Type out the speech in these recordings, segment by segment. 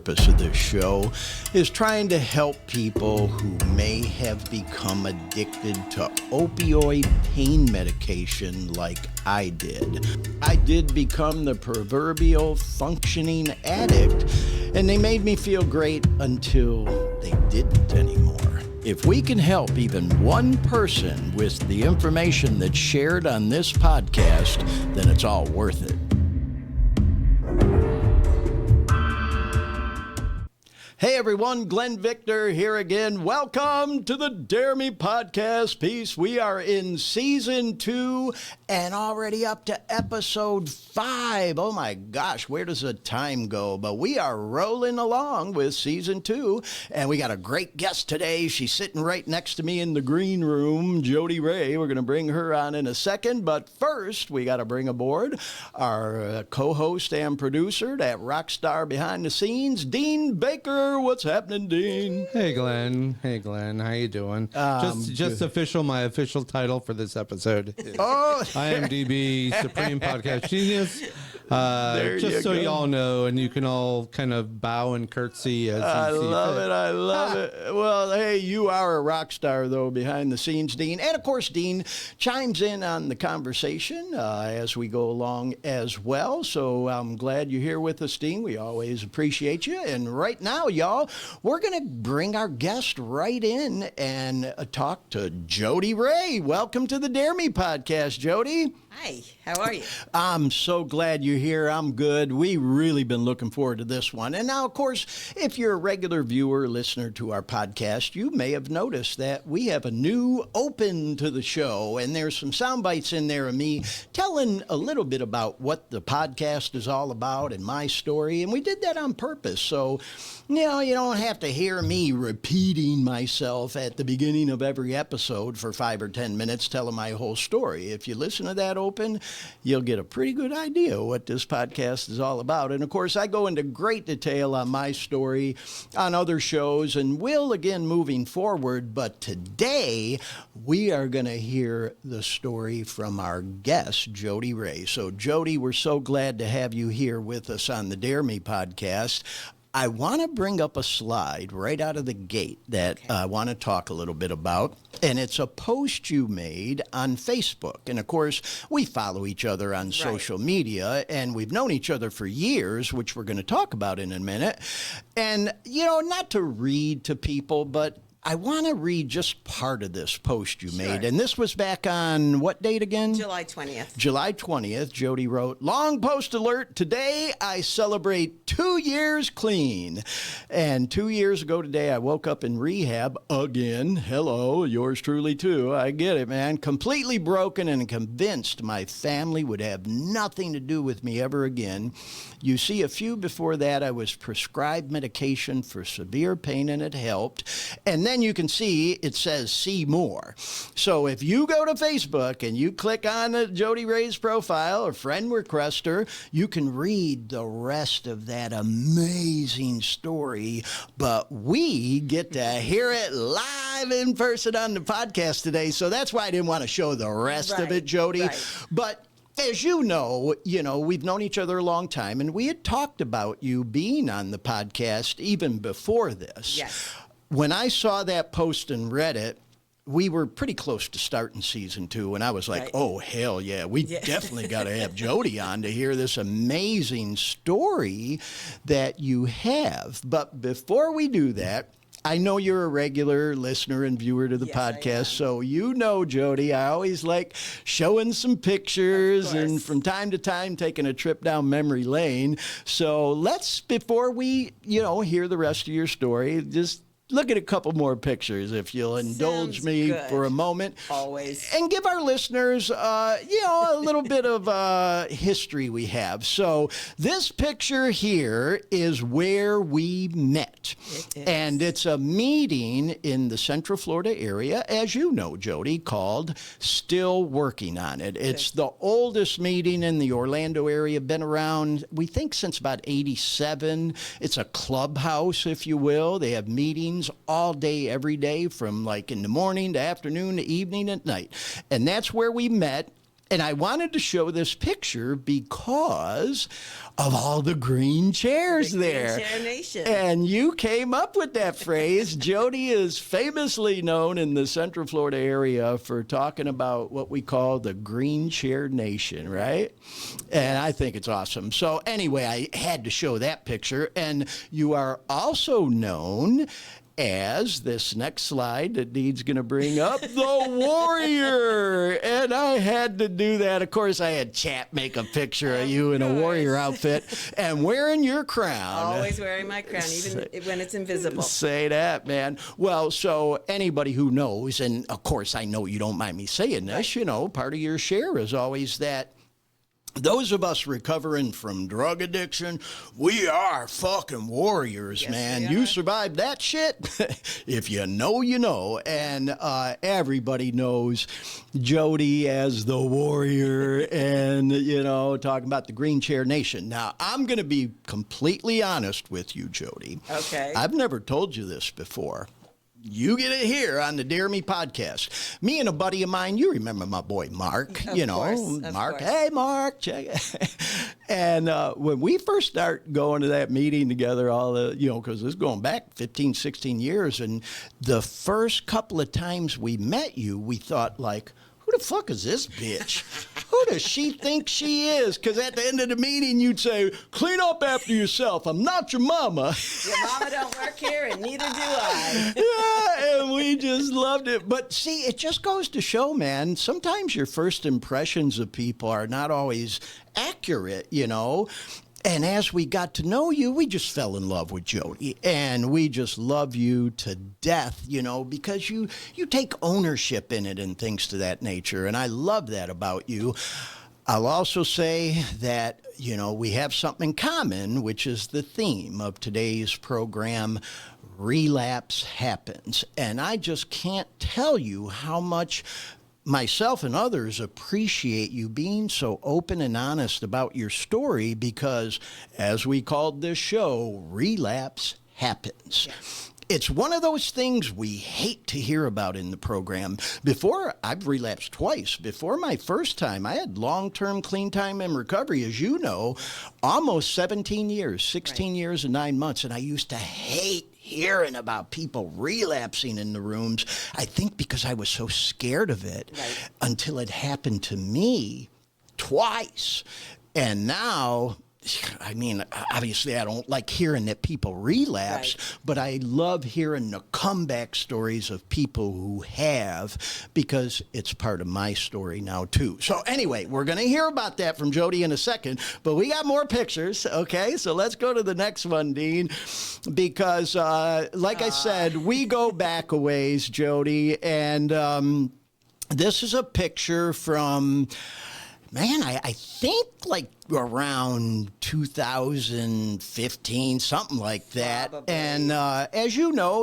purpose of this show is trying to help people who may have become addicted to opioid pain medication like I did. I did become the proverbial functioning addict, and they made me feel great until they didn't anymore. If we can help even one person with the information that's shared on this podcast, then it's all worth it. Hey everyone, Glenn Victor here again. Welcome to the Dare Me podcast piece. We are in season 2 and already up to episode 5. Oh my gosh, where does the time go? But we are rolling along with season 2, and we got a great guest today. She's sitting right next to me in the green room, Jodie Rae. We're going to bring her on in a second, but first we got to bring aboard our co-host and producer, that rock star behind the scenes, Dean Baker. What's happening, Dean? Hey, Glenn. How you doing? Just my official title for this episode is IMDb Supreme Podcast Genius. Just so y'all know, and you can all kind of bow and curtsy as you see fit. I love it. Well, hey, you are a rock star, though, behind the scenes, Dean. And, of course, Dean chimes in on the conversation as we go along as well. So I'm glad you're here with us, Dean. We always appreciate you. And right now, y'all, we're going to bring our guest right in and talk to Jodie Rae. Welcome to the Dare Me podcast, Jodie. Hi, how are you? I'm so glad you're here. I'm good. We've really been looking forward to this one. And now, of course, if you're a regular viewer, listener to our podcast, you may have noticed that we have a new open to the show. And there's some sound bites in there of me telling a little bit about what the podcast is all about and my story. And we did that on purpose. So, you know, you don't have to hear me repeating myself at the beginning of every episode for 5 or 10 minutes telling my whole story. If you listen to that open, you'll get a pretty good idea what this podcast is all about. And of course, I go into great detail on my story on other shows and will again moving forward. But today, we are going to hear the story from our guest, Jodie Rae. So Jodie, we're so glad to have you here with us on the Dare Me podcast. I want to bring up a slide right out of the gate that I want to talk a little bit about, and it's a post you made on Facebook. And, of course, we follow each other on social media, and we've known each other for years, which we're going to talk about in a minute. And, you know, not to read to people, but I want to read just part of this post you made. And this was back on what date again? July 20th. July 20th, Jodie wrote, "Long post alert. Today I celebrate 2 years clean. And 2 years ago today, I woke up in rehab again. Hello, yours truly too. I get it, man. Completely broken and convinced my family would have nothing to do with me ever again. You see, a few before that, I was prescribed medication for severe pain and it helped. And then you can see it says see more. So if you go to Facebook and you click on Jodie Rae's profile or friend request her, you can read the rest of that amazing story. But we get to hear it live in person on the podcast today. So that's why I didn't want to show the rest of it, Jodie. But as you know, we've known each other a long time, and we had talked about you being on the podcast even before this. Yes. When I saw that post and read it, we were pretty close to starting season 2, and I was like, oh, hell yeah, we definitely got to have Jodie on to hear this amazing story that you have. But before we do that, I know you're a regular listener and viewer to the podcast, so you know, Jodie, I always like showing some pictures and from time to time taking a trip down memory lane. So let's, before we, hear the rest of your story, just look at a couple more pictures, if you'll indulge me for a moment. Always. And give our listeners, a little bit of history we have. So this picture here is where we met. It is. And it's a meeting in the Central Florida area, as you know, Jodie, called Still Working on It. It's the oldest meeting in the Orlando area, been around, we think, since about 87. It's a clubhouse, if you will. They have meetings all day, every day, from like in the morning to afternoon to evening at night. And that's where we met. And I wanted to show this picture because of all the green chairs there. Green Chair Nation. And you came up with that phrase. Jodie is famously known in the Central Florida area for talking about what we call the Green Chair Nation, right? And I think it's awesome. So anyway, I had to show that picture. And you are also known as this next slide that Dean's going to bring up, the warrior. And I had to do that. Of course, I had Chat make a picture of you in a warrior outfit and wearing your crown. Always wearing my crown, even when it's invisible. Say that, man. Well, so anybody who knows, and of course I know you don't mind me saying this, you know, part of your share is always that those of us recovering from drug addiction, we are fucking warriors, yes, man. You survived that shit. If you know, you know. And everybody knows Jodie as the warrior and, you know, talking about the Green Chair Nation. Now, I'm going to be completely honest with you, Jodie. Okay. I've never told you this before. You get it here on the Dare Me podcast. Me and a buddy of mine, you remember my boy Mark, of course. Hey, Mark, check it. And when we first start going to that meeting together, because this is going back 15, 16 years, and the first couple of times we met you, we thought like, who the fuck is this bitch? Who does she think she is? Because at the end of the meeting, you'd say, clean up after yourself. I'm not your mama. Your mama don't work here, and neither do I. Yeah, and we just loved it. But see, it just goes to show, man, sometimes your first impressions of people are not always accurate, you know. And as we got to know you, we just fell in love with Jodie. And we just love you to death, you know, because you take ownership in it and things to that nature. And I love that about you. I'll also say that, you know, we have something in common, which is the theme of today's program, Relapse Happens. And I just can't tell you how much myself and others appreciate you being so open and honest about your story because, as we called this show, relapse happens. Yes. It's one of those things we hate to hear about in the program. I've relapsed twice. Before my first time, I had long-term clean time and recovery, as you know, almost 17 years, 16 years and 9 months, and I used to hate hearing about people relapsing in the rooms, I think because I was so scared of it until it happened to me twice. And now, I mean, obviously I don't like hearing that people relapse, but I love hearing the comeback stories of people who have, because it's part of my story now too. So anyway, we're going to hear about that from Jodie in a second, but we got more pictures. Okay, so let's go to the next one, Dean, because like I said, we go back a ways, Jodie, and this is a picture from, man, I think like around 2015, something like that. Probably. And as you know,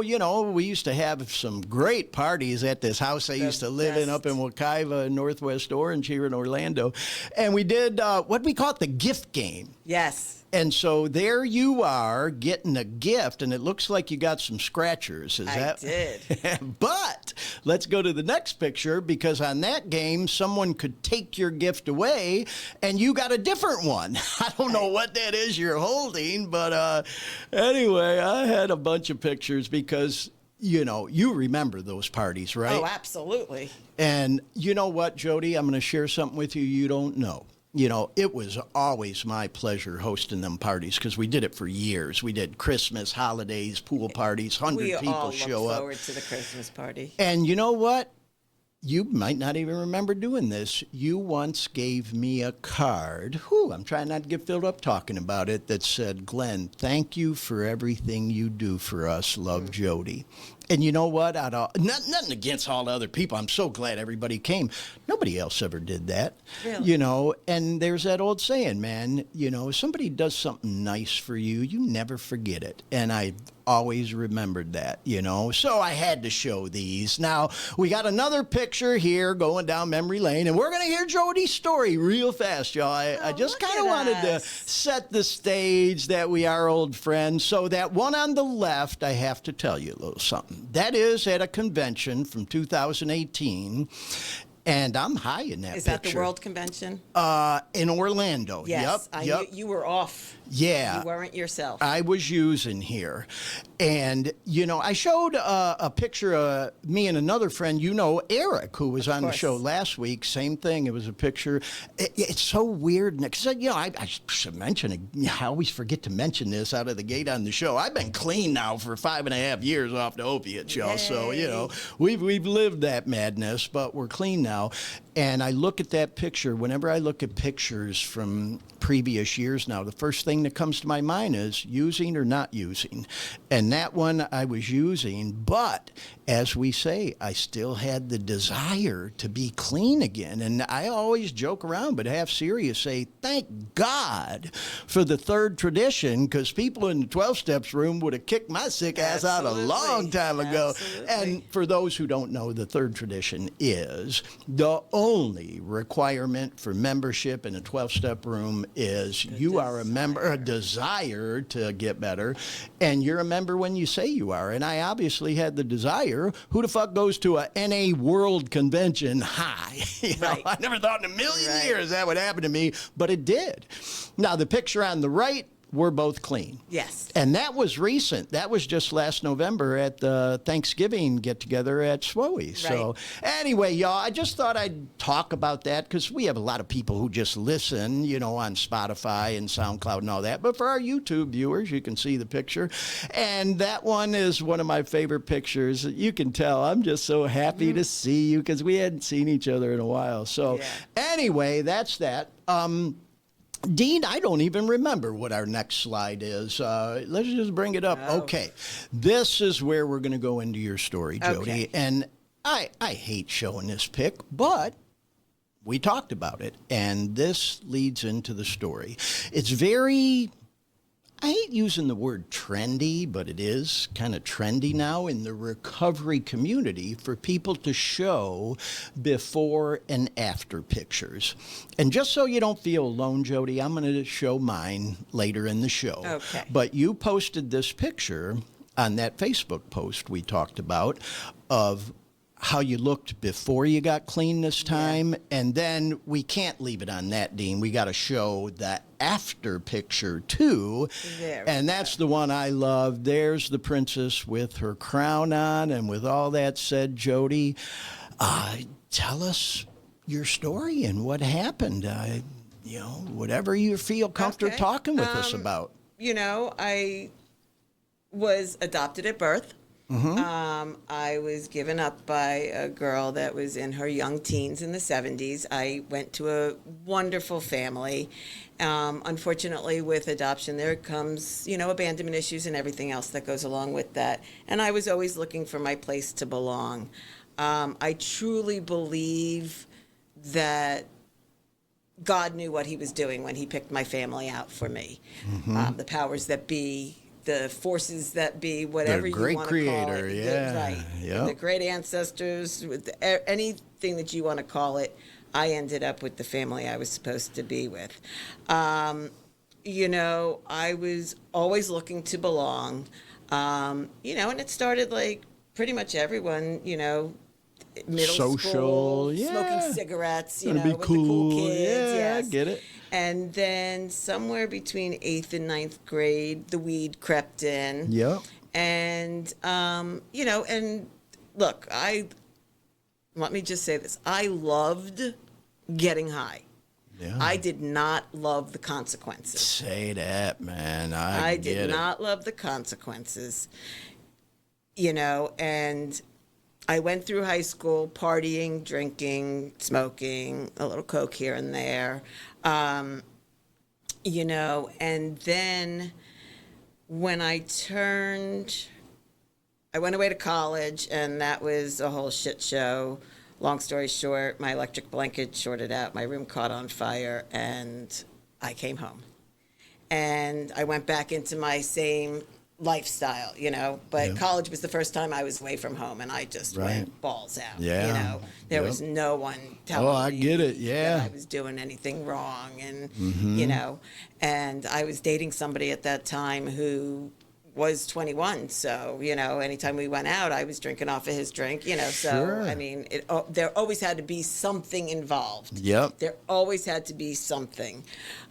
we used to have some great parties at this house I used to live in up in Wekiva, Northwest Orange here in Orlando. And we did what we call the gift game. Yes. And so there you are getting a gift, and it looks like you got some scratchers. I did. But let's go to the next picture, because on that game, someone could take your gift away, and you got a different one. I don't know what that is you're holding, but anyway, I had a bunch of pictures because, you remember those parties, right? Oh, absolutely. And you know what, Jodie? I'm going to share something with you you don't know. It was always my pleasure hosting them parties because we did it for years. We did Christmas, holidays, pool parties, 100 people show up. We all look forward to the Christmas party. And you know what? You might not even remember doing this. You once gave me a card. I'm trying not to get filled up talking about it. That said, Glenn, thank you for everything you do for us. Love, Jodie. And you know what? Nothing against all the other people. I'm so glad everybody came. Nobody else ever did that. Really? And there's that old saying, man, if somebody does something nice for you, you never forget it. And I always remembered that, So I had to show these. Now, we got another picture here going down memory lane, and we're going to hear Jodie's story real fast, y'all. I just kind of wanted to set the stage that we are old friends. So that one on the left, I have to tell you a little something. That is at a convention from 2018. And I'm high in that Is picture. that the World Convention? In Orlando. Yes. Yep. You were off. Yeah. You weren't yourself. I was using here. And, I showed a picture of me and another friend, Eric, who was on the show last week. Same thing. It was a picture. It's so weird. Because, I should mention it. I always forget to mention this out of the gate on the show. I've been clean now for 5.5 years off the opiate, y'all. So, we've lived that madness, but we're clean now. And I look at that picture. Whenever I look at pictures from previous years now, the first thing that comes to my mind is using or not using. And that one I was using, but as we say, I still had the desire to be clean again. And I always joke around, but half serious, say, thank God for the third tradition, because people in the 12 steps room would have kicked my sick ass out a long time ago. Absolutely. And for those who don't know, the third tradition is the only requirement for membership in a 12-step room is you are a member, a desire to get better, and you're a member when you say you are. And I obviously had the desire. Who the fuck goes to a NA World Convention high? Right. I never thought in a million years that would happen to me, but it did. Now, the picture on the right, we're both clean. Yes. And that was recent. That was just last November at the Thanksgiving get-together at Swoey. So anyway, y'all, I just thought I'd talk about that because we have a lot of people who just listen, on Spotify and SoundCloud and all that. But for our YouTube viewers, you can see the picture. And that one is one of my favorite pictures. You can tell I'm just so happy to see you because we hadn't seen each other in a while. So anyway, that's that. Dean, I don't even remember what our next slide is. Let's just bring it up. Oh. Okay. This is where we're going to go into your story, Jodie. Okay. And I hate showing this pic, but we talked about it, and this leads into the story. It's very... I hate using the word trendy, but it is kind of trendy now in the recovery community for people to show before and after pictures. And just so you don't feel alone, Jodie, I'm going to show mine later in the show. Okay. But you posted this picture on that Facebook post we talked about of how you looked before you got clean this time, and then we can't leave it on that, Dean. We got to show the after picture too, and that's the one I love. There's the princess with her crown on, and with all that said, Jodie, tell us your story and what happened. Whatever you feel comfortable talking with us about. I was adopted at birth. I was given up by a girl that was in her young teens in the 70s. I went to a wonderful family. Unfortunately, with adoption, there comes, abandonment issues and everything else that goes along with that. And I was always looking for my place to belong. I truly believe that God knew what he was doing when he picked my family out for me. The powers that be, the forces that be, whatever you want to call it. The great creator, yeah. The great ancestors, with anything that you want to call it, I ended up with the family I was supposed to be with. I was always looking to belong, and it started like pretty much everyone, middle Social, school, smoking cigarettes, Gonna with be the cool kids. Yeah, Yes. I get it. And then somewhere between 8th and 9th grade, the weed crept in. Yep. And, and look, let me just say this. I loved getting high. Yeah. I did not love the consequences. Say that, man. I did not love the consequences. And I went through high school partying, drinking, smoking, a little coke here and there. And then when I went away to college, and that was a whole shit show. Long story short, my electric blanket shorted out, my room caught on fire, and I came home. And I went back into my same lifestyle, but college was the first time I was away from home, and I just went balls out. There was no one telling me that I was doing anything wrong, and and I was dating somebody at that time who was 21. So, anytime we went out, I was drinking off of his drink, so, Sure. I mean, there always had to be something involved. Yep. There always had to be something.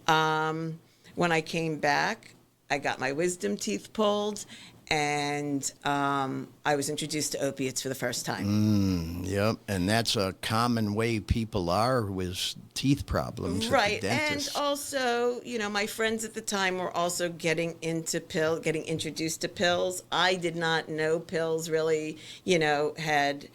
When I came back, I got my wisdom teeth pulled, and I was introduced to opiates for the first time. Yep, and that's a common way people are with teeth problems. Right, at the dentist. and also, my friends at the time were also getting introduced to pills. I did not know pills really, had,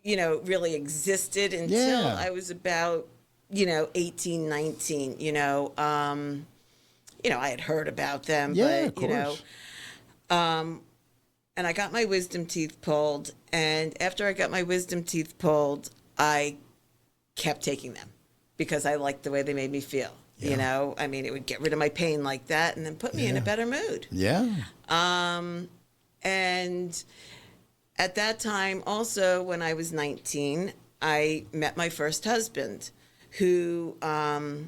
really existed until I was about, 18, 19. I had heard about them, Yeah, but of course. And I got my wisdom teeth pulled. And after I got my wisdom teeth pulled, I kept taking them because I liked the way they made me feel. Yeah. I mean, it would get rid of my pain like that and then put me in a better mood. Yeah. And at that time, also, when I was 19, I met my first husband who, I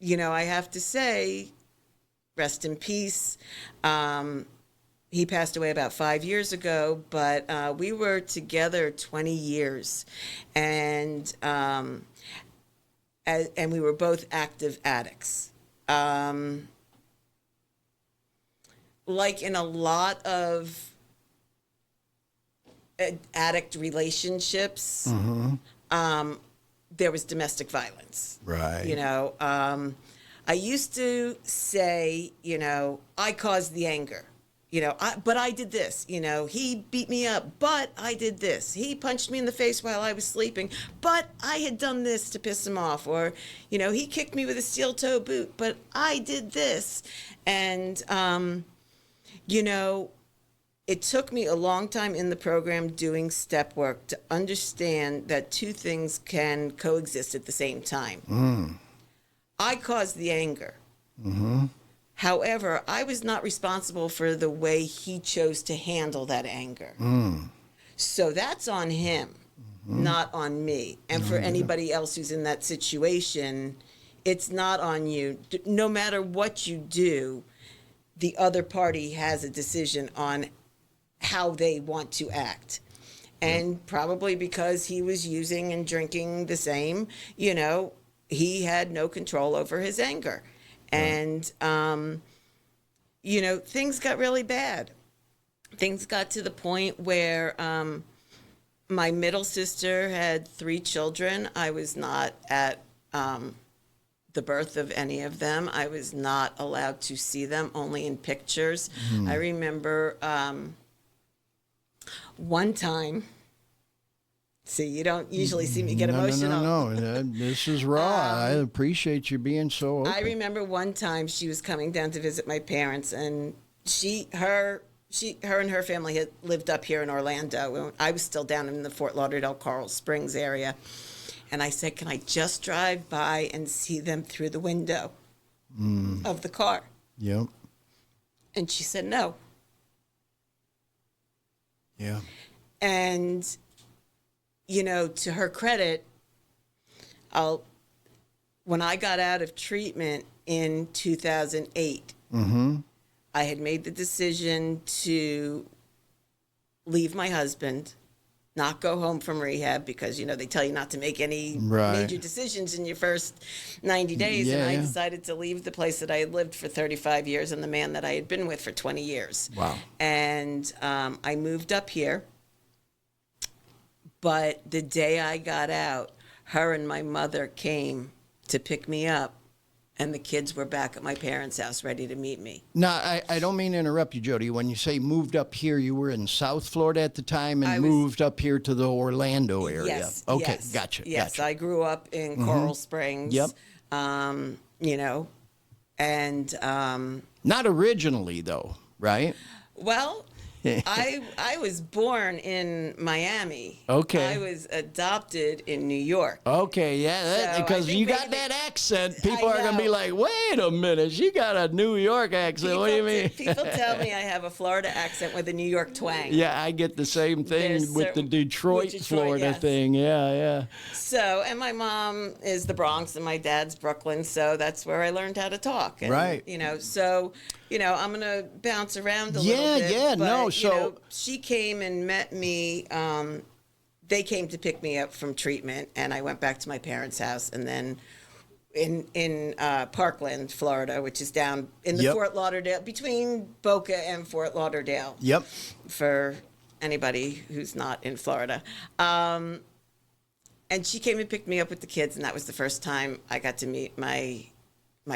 have to say, rest in peace. He passed away about 5 years ago, but we were together 20 years, and we were both active addicts. Like in a lot of addict relationships, there was domestic violence. Right. I used to say, I caused the anger. But I did this. He beat me up, but I did this. He punched me in the face while I was sleeping, but I had done this to piss him off. Or, he kicked me with a steel toe boot, but I did this. And, it took me a long time in the program doing step work to understand that two things can coexist at the same time. I caused the anger. However, I was not responsible for the way he chose to handle that anger. So that's on him, not on me. And for anybody else who's in that situation, it's not on you. No matter what you do, the other party has a decision on how they want to act. And probably because he was using and drinking the same, he had no control over his anger. And, things got really bad. Things got to the point where my middle sister had 3 children. I was not at the birth of any of them. I was not allowed to see them, only in pictures. I remember one time. See, you don't usually see me get emotional. No. This is raw. I appreciate you being so open. I remember one time she was coming down to visit my parents, and her and her family had lived up here in Orlando. I was still down in the Fort Lauderdale, Coral Springs area. And I said, can I just drive by and see them through the window of the car? Yep. And she said, no. Yeah. And, to her credit, when I got out of treatment in 2008, I had made the decision to leave my husband, not go home from rehab because, they tell you not to make any major decisions in your first 90 days. And I decided to leave the place that I had lived for 35 years and the man that I had been with for 20 years. Wow. And I moved up here. But the day I got out, her and my mother came to pick me up, and the kids were back at my parents' house ready to meet me. Now, I don't mean to interrupt you, Jodie. When you say moved up here, you were in South Florida at the time and moved up here to the Orlando area. Yes. Okay, yes, gotcha. Yes, gotcha. I grew up in Coral Springs. Yep. And Not originally, though, right? well, I was born in Miami. Okay. I was adopted in New York. Okay, yeah, So, because I think you got maybe- that accent. People I are going to be know. like, wait a minute, she got a New York accent. What do you mean? People tell me I have a Florida accent with a New York twang. Yeah, I get the same thing There's with the certain- Detroit, with Detroit, Florida yes. thing. Yeah. So, and my mom is the Bronx and my dad's Brooklyn, so that's where I learned how to talk. And, Right. So I'm going to bounce around a little bit. Yeah, but, no, so she came and met me. They came to pick me up from treatment, and I went back to my parents' house, and then in Parkland, Florida, which is down in the Fort Lauderdale, between Boca and Fort Lauderdale. Yep. For anybody who's not in Florida. And she came and picked me up with the kids, and that was the first time I got to meet my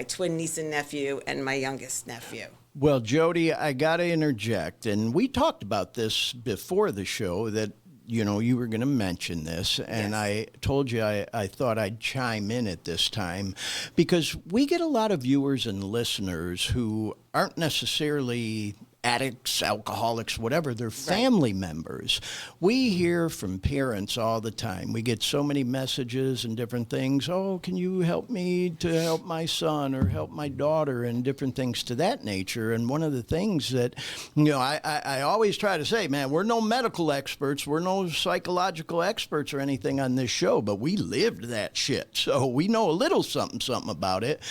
twin niece and nephew and my youngest nephew. Well, Jodie, I got to interject, and we talked about this before the show that, you were going to mention this, and Yes. I told you I thought I'd chime in at this time because we get a lot of viewers and listeners who aren't necessarily addicts, alcoholics, whatever, they're family members. We hear from parents all the time. We get so many messages and different things. Oh, can you help me to help my son or help my daughter and different things to that nature. And one of the things that, I always try to say, man, we're no medical experts. We're no psychological experts or anything on this show, but we lived that shit. So we know a little something about it.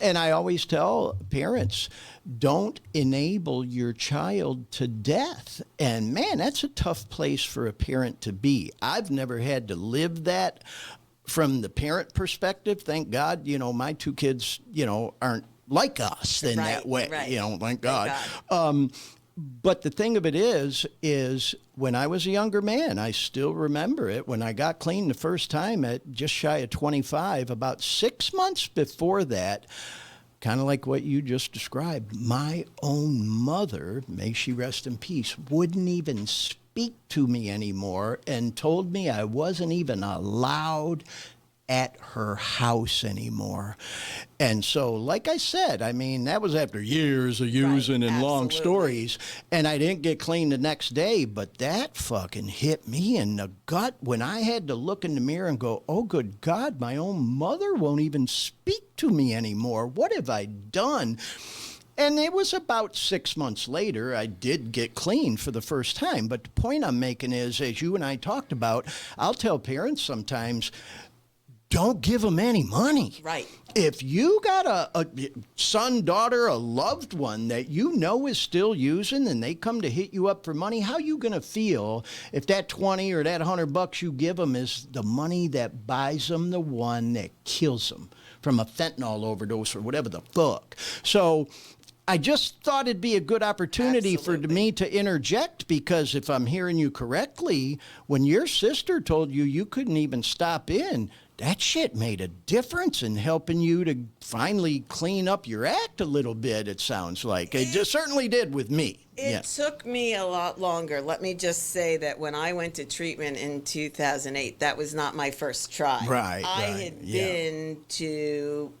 And I always tell parents, don't enable your child to death. And man, that's a tough place for a parent to be. I've never had to live that from the parent perspective. Thank God, my two kids, aren't like us in that way, thank God. But the thing of it is when I was a younger man, I still remember it. When I got clean the first time at just shy of 25, about 6 months before that, kind of like what you just described, my own mother, may she rest in peace, wouldn't even speak to me anymore and told me I wasn't even allowed at her house anymore. And so, like I said, that was after years of using and long stories, and I didn't get clean the next day, but that fucking hit me in the gut when I had to look in the mirror and go, oh, good God, my own mother won't even speak to me anymore. What have I done? And it was about 6 months later, I did get clean for the first time. But the point I'm making is, as you and I talked about, I'll tell parents sometimes, don't give them any money. Right. If you got a son, daughter, a loved one that is still using and they come to hit you up for money, how you going to feel if that 20 or that $100 you give them is the money that buys them the one that kills them from a fentanyl overdose or whatever the fuck? So I just thought it'd be a good opportunity for me to interject, because if I'm hearing you correctly, when your sister told you couldn't even stop in, that shit made a difference in helping you to finally clean up your act a little bit, it sounds like. It just certainly did with me. It took me a lot longer. Let me just say that when I went to treatment in 2008, that was not my first try. I had been to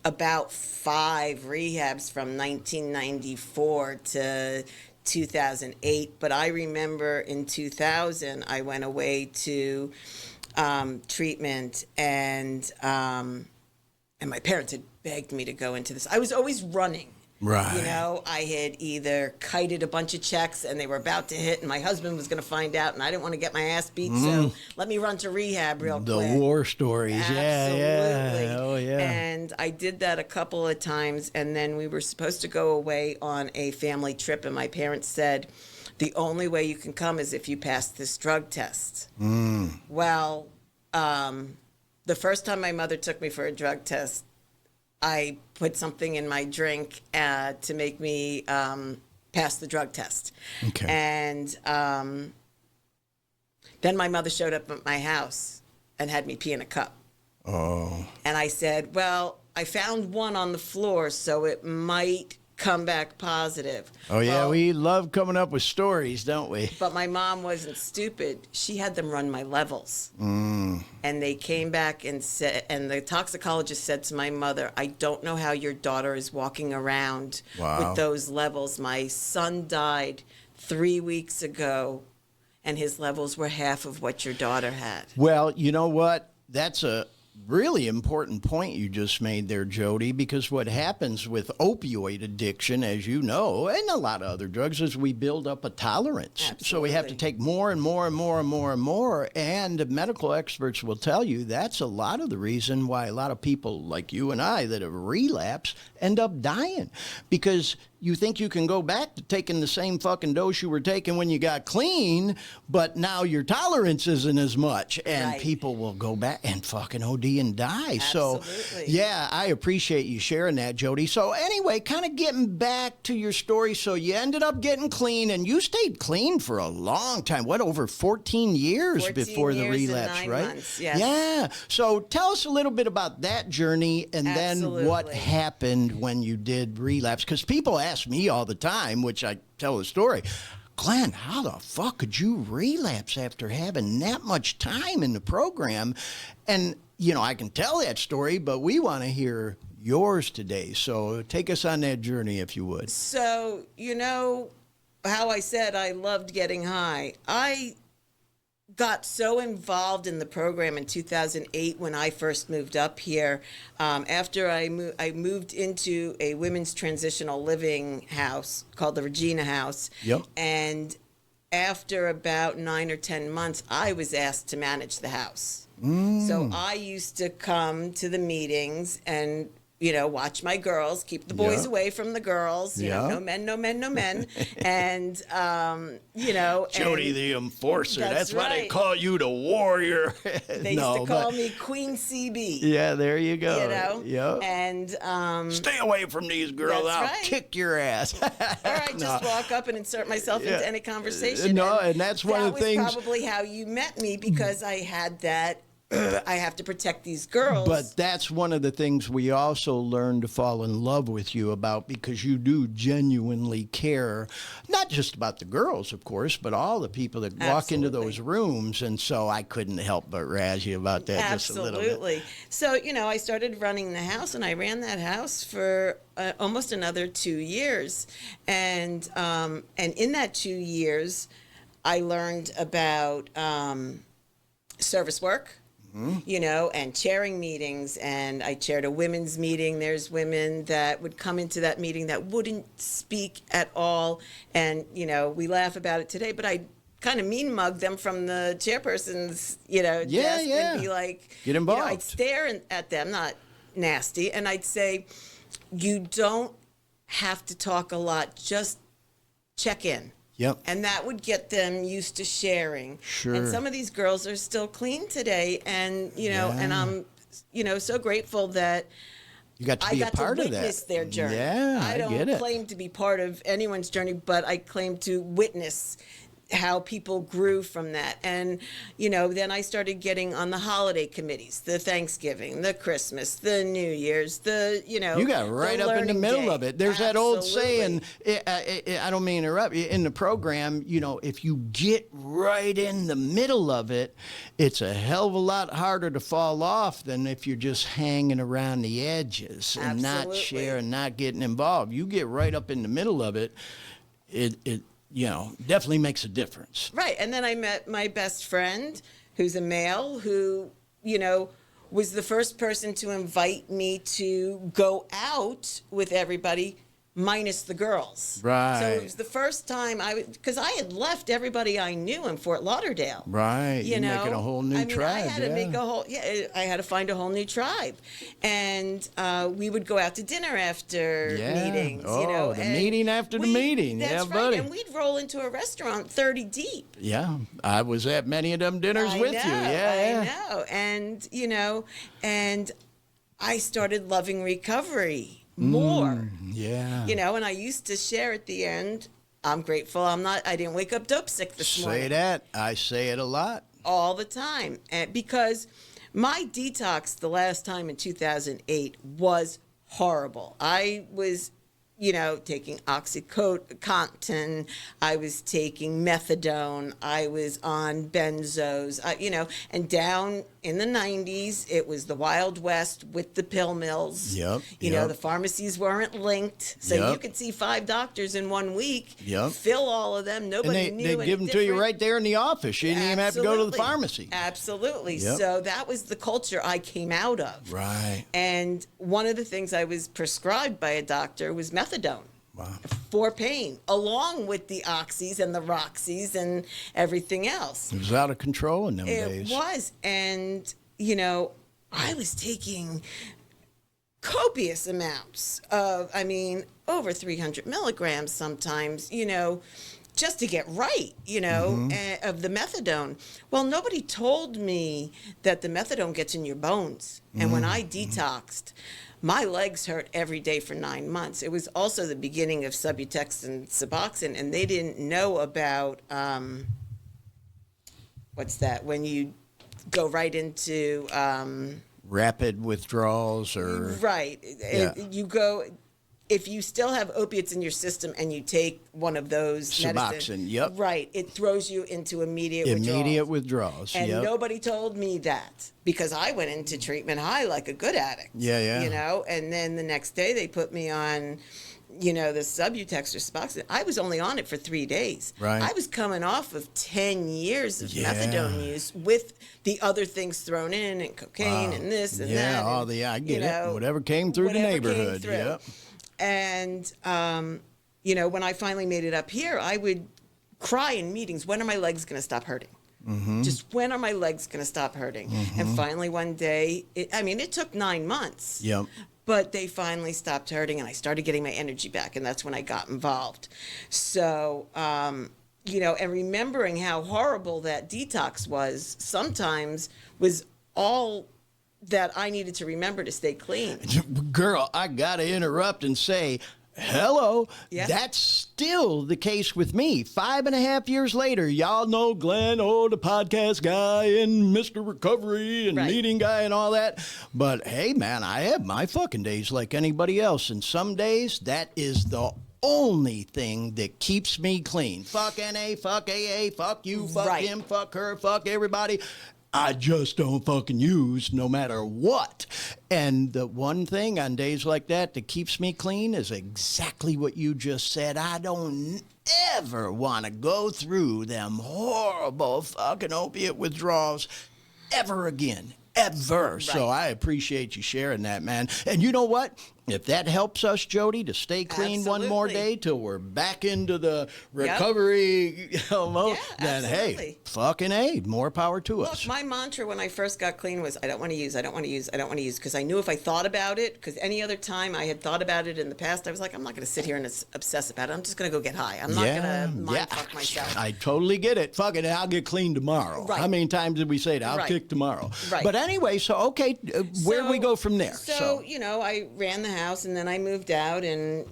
about 5 rehabs from 1994 to 2008. But I remember in 2000, I went away to treatment, and my parents had begged me to go into this. I was always running. Right. I had either kited a bunch of checks and they were about to hit, and my husband was going to find out, and I didn't want to get my ass beat, so let me run to rehab real quick. The war stories. Absolutely. Yeah. Oh, yeah. And I did that a couple of times, and then we were supposed to go away on a family trip, and my parents said, the only way you can come is if you pass this drug test. Well, the first time my mother took me for a drug test, I put something in my drink to make me pass the drug test. Okay. And then my mother showed up at my house and had me pee in a cup. Oh. And I said, well, I found one on the floor, so it might come back positive. Oh, yeah, well, we love coming up with stories, don't we? But my mom wasn't stupid. She had them run my levels. And they came back and said, and the toxicologist said to my mother, I don't know how your daughter is walking around with those levels. My son died 3 weeks ago, and his levels were half of what your daughter had. Well, you know what? That's a really important point you just made there, Jodie, because what happens with opioid addiction, as you know, and a lot of other drugs, is we build up a tolerance. Absolutely. So we have to take more and more and more and more and more. And medical experts will tell you that's a lot of the reason why a lot of people like you and I that have relapsed end up dying. Because you think you can go back to taking the same fucking dose you were taking when you got clean, but now your tolerance isn't as much, and people will go back and fucking OD and die. Absolutely. So, yeah, I appreciate you sharing that, Jodie. So, anyway, kind of getting back to your story. So, you ended up getting clean, and you stayed clean for a long time. What, over 14 years 14 before the years relapse, and 9 right? months, yes. Yeah. So, tell us a little bit about that journey, and then what happened when you did relapse. Because people ask me all the time, which I tell the story, Glenn, how the fuck could you relapse after having that much time in the program? And, you know, I can tell that story, but we want to hear yours today. So take us on that journey, if you would. So, you know how I said I loved getting high. I got so involved in the program in 2008 when I first moved up here. After I moved into a women's transitional living house called the Regina House. Yep. And after about 9 or 10 months, I was asked to manage the house. So I used to come to the meetings and, you know, watch my girls, keep the boys away from the girls, you know, no men, no men, no men. And, you know. Jodie the Enforcer. That's why they right. call you the warrior. They used to call me Queen CB. Yeah, there you go. You know? Yep. And stay away from these girls. That's I'll right. kick your ass. Or I just walk up and insert myself into any conversation. No, and that's one of the things. That was probably how you met me, because I had that. I have to protect these girls. But that's one of the things we also learned to fall in love with you about, because you do genuinely care, not just about the girls, of course, but all the people that walk into those rooms. And so I couldn't help but razz you about that just a little bit. Absolutely. So, you know, I started running the house, and I ran that house for almost another 2 years. And in that 2 years, I learned about service work. You know, and chairing meetings, and I chaired a women's meeting. There's women that would come into that meeting that wouldn't speak at all, and, you know, we laugh about it today, but I kind of mean mug them from the chairperson's, you know, desk and be like, get involved. You know, I'd stare at them, not nasty, and I'd say, you don't have to talk a lot, just check in. Yep. And that would get them used to sharing. Sure. And some of these girls are still clean today. And, you know, and I'm, you know, so grateful that you got to be a part of that. I got to witness their journey. Yeah, I get don't it. claim to be part of anyone's journey, but I claim to witness how people grew from that. And, you know, then I started getting on the holiday committees, the Thanksgiving, the Christmas, the New Year's, the, you know. You got right up in the middle of it. There's that old saying, I don't mean to interrupt you, in the program, you know, if you get right in the middle of it, it's a hell of a lot harder to fall off than if you're just hanging around the edges and not sharing, not getting involved. You get right up in the middle of it, it you know, definitely makes a difference. Right. And then I met my best friend, who's a male, who, you know, was the first person to invite me to go out with everybody minus the girls. Right. So it was the first time because I had left everybody I knew in Fort Lauderdale. Right. You know, making a whole new tribe. I had to make I had to find a whole new tribe. And we would go out to dinner after meetings. Oh, you know, the meeting after the meeting. That's right. Buddy. And we'd roll into a restaurant 30 deep. Yeah. I was at many of them dinners with you. Yeah. I know. And, you know, and I started loving recovery more. Yeah. You know, and I used to share at the end, I'm grateful I didn't wake up dope sick this morning. Say that. I say it a lot. All the time. And because my detox the last time in 2008 was horrible. I was, you know, taking Oxycontin, I was taking methadone, I was on benzos, you know, and down in the 90s, it was the Wild West with the pill mills. Yep. You know, the pharmacies weren't linked, so you could see 5 doctors in 1 week, fill all of them, nobody knew they give them to you right there in the office. You didn't even have to go to the pharmacy. Absolutely. Yep. So that was the culture I came out of. Right. And one of the things I was prescribed by a doctor was methadone. Wow. For pain, along with the oxys and the roxys and everything else. It was out of control in them days. It was. And, you know, I was taking copious amounts of, I mean, over 300 milligrams sometimes, just to get right, of the methadone. Well, nobody told me that the methadone gets in your bones. And when I detoxed, my legs hurt every day for 9 months. It was also the beginning of Subutex and Suboxone, and they didn't know about, what's that, when you go right into... rapid withdrawals or... Right. Yeah. If you still have opiates in your system and you take one of those Suboxone, yep. Right, it throws you into immediate withdrawals. And yep. nobody told me that because I went into treatment high like a good addict. Yeah. And then the next day they put me on, the Subutex or Suboxone. I was only on it for 3 days. Right. I was coming off of 10 years of methadone use with the other things thrown in and cocaine and this and that. Yeah, I get it. Whatever came through the neighborhood. Yep. And, when I finally made it up here, I would cry in meetings, when are my legs going to stop hurting? Mm-hmm. Just when are my legs going to stop hurting? Mm-hmm. And finally one day, it took 9 months. Yep. But they finally stopped hurting, and I started getting my energy back, and that's when I got involved. So, and remembering how horrible that detox was sometimes was all that I needed to remember to stay clean. Girl, I got to interrupt and say, hello. Yeah. That's still the case with me. 5.5 years later, y'all know Glenn, the podcast guy and Mr. Recovery and meeting guy and all that. But hey, man, I have my fucking days like anybody else. And some days that is the only thing that keeps me clean. Fuck NA, fuck AA, fuck you, fuck him, fuck her, fuck everybody. I just don't fucking use no matter what. And the one thing on days like that keeps me clean is exactly what you just said. I don't ever want to go through them horrible fucking opiate withdrawals ever again. Ever. Right. So I appreciate you sharing that, man. And you know what? If that helps us, Jodie, to stay clean one more day till we're back into the recovery mode, then hey, fucking A, more power to us. Look, my mantra when I first got clean was, I don't want to use, because I knew if I thought about it, because any other time I had thought about it in the past, I was like, I'm not going to sit here and obsess about it. I'm just going to go get high. I'm not going to mind fuck myself. I totally get it. Fuck it, I'll get clean tomorrow. Right. How many times did we say that? I'll kick tomorrow. Right. But anyway, so, okay, where do we go from there? So, I ran the house, and then I moved out, and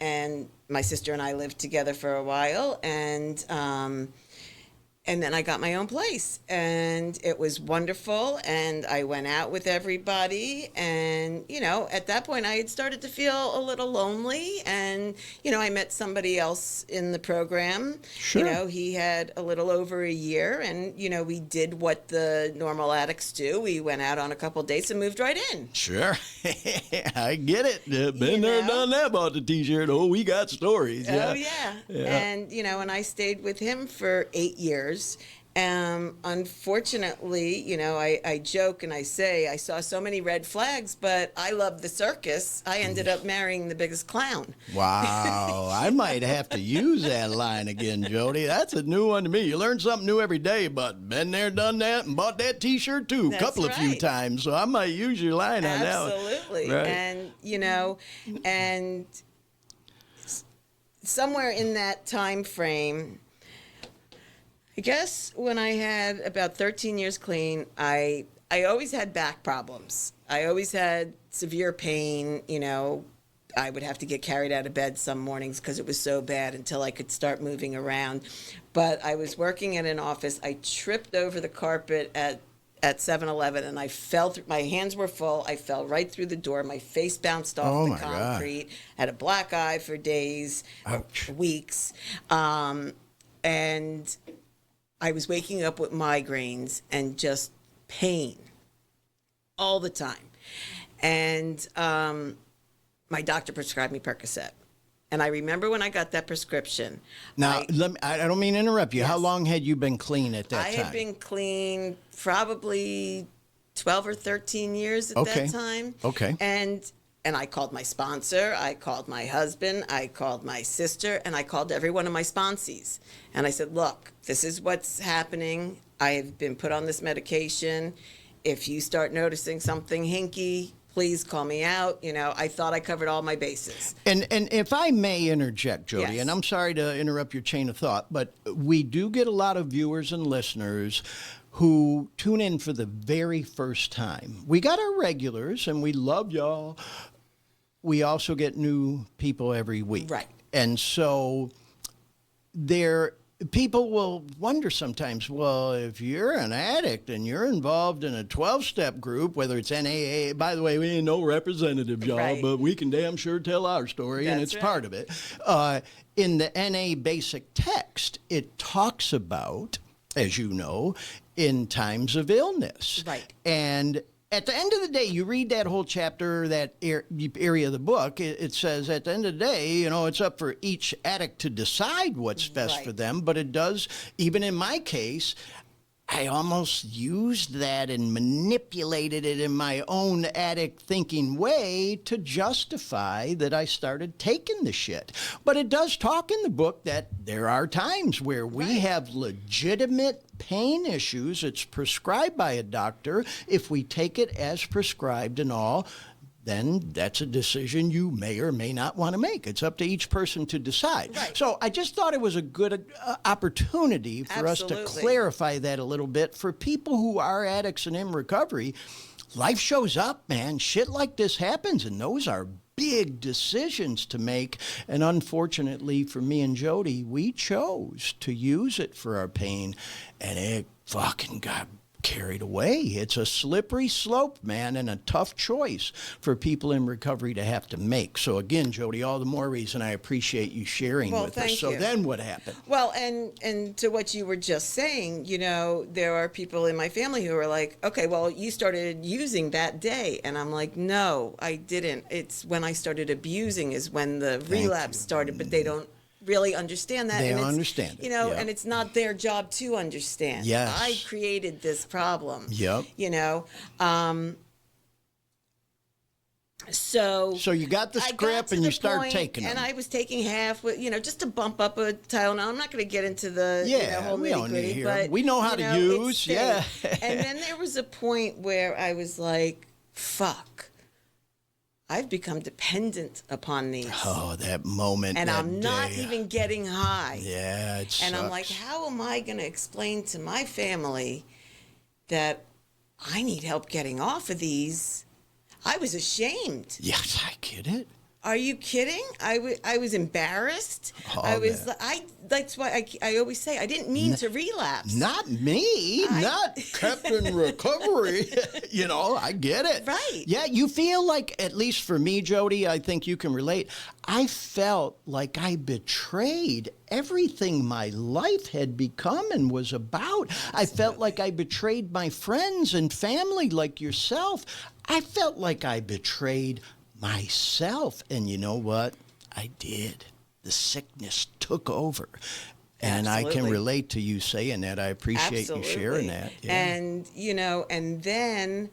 and my sister and I lived together for a while, and then I got my own place, and it was wonderful, and I went out with everybody, and at that point I had started to feel a little lonely, and I met somebody else in the program. Sure. He had a little over a year, and we did what the normal addicts do. We went out on a couple of dates and moved right in. Sure. I get it. Been there, done that, bought the t-shirt. Oh, we got stories. Oh yeah. And and I stayed with him for 8 years. Unfortunately, I joke and I say I saw so many red flags, but I love the circus. I ended up marrying the biggest clown. Wow. I might have to use that line again, Jodie. That's a new one to me. You learn something new every day, but been there, done that, and bought that t-shirt too a few times. So I might use your line on that one. Absolutely. Right. And, and somewhere in that time frame, I guess when I had about 13 years clean, I always had back problems. I always had severe pain. I would have to get carried out of bed some mornings because it was so bad until I could start moving around. But I was working at an office. I tripped over the carpet at 7-Eleven, and I fell through. My hands were full. I fell right through the door. My face bounced off the concrete. God. Had a black eye for days, weeks. And I was waking up with migraines and just pain all the time. And my doctor prescribed me Percocet. And I remember when I got that prescription. Now, I don't mean to interrupt you. Yes. How long had you been clean at that time? I had been clean probably 12 or 13 years at that time. Okay. And I called my sponsor, I called my husband, I called my sister, and I called every one of my sponsees. And I said, look, this is what's happening. I've been put on this medication. If you start noticing something hinky, please call me out. I thought I covered all my bases. And if I may interject, Jodie, Yes. and I'm sorry to interrupt your chain of thought, but we do get a lot of viewers and listeners who tune in for the very first time. We got our regulars, and we love y'all. We also get new people every week. Right. And so people will wonder sometimes, well, if you're an addict and you're involved in a 12-step group, whether it's NAA, by the way, we ain't no representatives, y'all, Right. but we can damn sure tell our story, and That's it's right. part of it. In the NA basic text, it talks about, as you know, in times of illness. Right. And at the end of the day, you read that whole chapter, that area of the book, it says at the end of the day, it's up for each addict to decide what's best Right. for them. But it does, even in my case, I almost used that and manipulated it in my own addict thinking way to justify that I started taking the shit. But it does talk in the book that there are times where we Right. have legitimate pain issues. It's prescribed by a doctor. If we take it as prescribed and all, then that's a decision you may or may not want to make. It's up to each person to decide. Right. So I just thought it was a good opportunity for us to Absolutely. clarify that a little bit. For people who are addicts and in recovery, life shows up, man. Shit like this happens, and those are big decisions to make. And unfortunately for me and Jodie, we chose to use it for our pain, and it fucking got carried away. It's a slippery slope, man, and a tough choice for people in recovery to have to make. So again, Jodie, all the more reason I appreciate you sharing Well, with us. thank So you. then what happened? Well, and to what you were just saying, there are people in my family who are like, okay, well, you started using that day. And I'm like, no, I didn't. It's when I started abusing is when the relapse started, but they don't really understand that. They and don't it's, understand it, You know, yeah. and it's not their job to understand. Yes. I created this problem. Yep. So you got the I script got to and the you start point, taking them. and I was taking half, just to bump up a title. Now I'm not going to get into the whole we don't need to nitty-gritty, hear but it. We know how to it use, stayed. yeah. And then there was a point where I was like, "Fuck, I've become dependent upon these, Oh, that moment. and that I'm not day. even getting high." Yeah, it And I'm sucks. like, how am I going to explain to my family that I need help getting off of these? I was ashamed. Yes, I get it. Are you kidding? I was embarrassed. Oh, I was man. that's why I always say I didn't mean to relapse. Not me, not Captain Recovery. I get it. Right. Yeah, you feel like, at least for me, Jodie, I think you can relate. I felt like I betrayed everything my life had become and was about. I felt like I betrayed my friends and family like yourself. I felt like I betrayed myself. And you know what? I did. The sickness took over. And I can Absolutely. relate to you saying that. I appreciate Absolutely. you sharing that. Yeah. And and then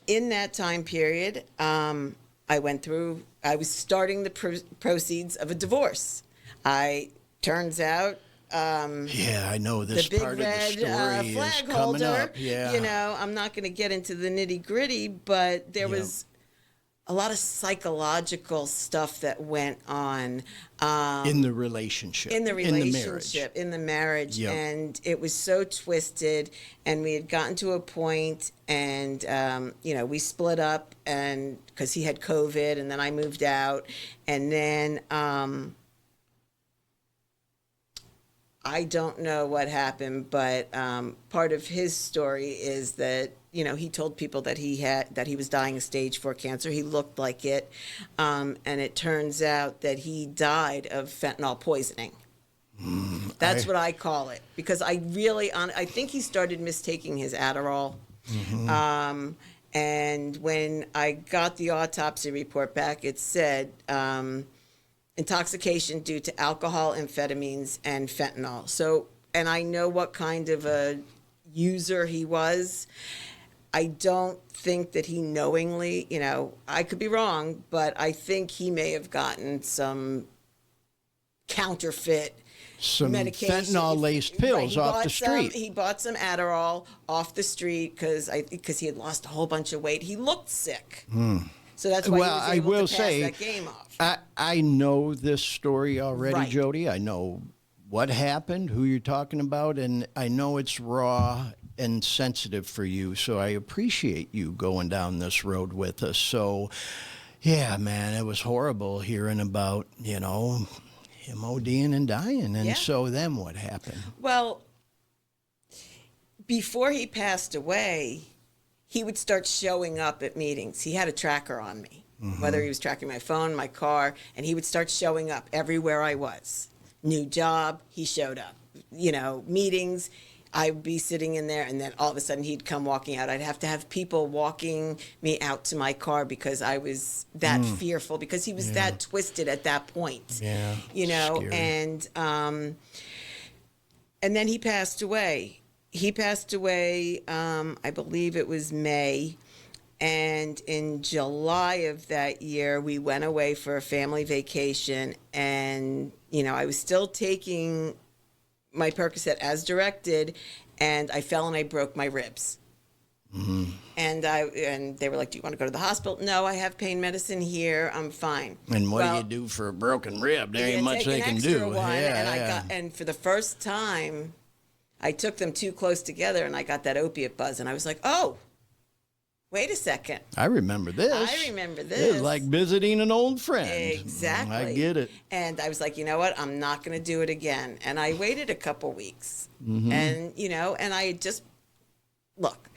in that time period, I was starting the proceeds of a divorce. Turns out Yeah, I know this the big part red of the story is flag coming holder. up. Yeah. I'm not going to get into the nitty gritty, but there was a lot of psychological stuff that went on in the relationship. in the marriage. relationship, in the marriage, Yep. and it was so twisted. And we had gotten to a point, and we split up, and because he had COVID, and then I moved out, and then. I don't know what happened, but part of his story is that he told people that he was dying of stage 4 cancer. He looked like it, and it turns out that he died of fentanyl poisoning. That's what I call it, because I think he started mistaking his Adderall. And when I got the autopsy report back, it said intoxication due to alcohol, amphetamines, and fentanyl. So, and I know what kind of a user he was. I don't think that he knowingly, I could be wrong, but I think he may have gotten some counterfeit some medication. fentanyl-laced pills off the street. He bought some Adderall off the street because he had lost a whole bunch of weight. He looked sick. So that's why he was able to pass that game off. I know this story already, Right. Jodie. I know what happened, who you're talking about, and I know it's raw and sensitive for you, so I appreciate you going down this road with us. So, yeah, man, it was horrible hearing about, him ODing and dying. And so then what happened? Well, before he passed away, he would start showing up at meetings. He had a tracker on me, whether he was tracking my phone, my car, and he would start showing up everywhere I was. New job, he showed up. Meetings, I'd be sitting in there, and then all of a sudden he'd come walking out. I'd have to have people walking me out to my car because I was that fearful, because he was that twisted at that point. Yeah, scary. And then he passed away. I believe it was May. And in July of that year, we went away for a family vacation. And, I was still taking my Percocet as directed, and I fell and I broke my ribs. Mm-hmm. And they were like, "Do you want to go to the hospital?" "No, I have pain medicine here. I'm fine." And what do you do for a broken rib? There ain't much they can do. And for the first time, I took them too close together, and I got that opiate buzz, and I was like, "Oh, wait a second. I remember this. It's like visiting an old friend." Exactly. I get it. And I was like, you know what? I'm not going to do it again. And I waited a couple weeks. And, and I just, look,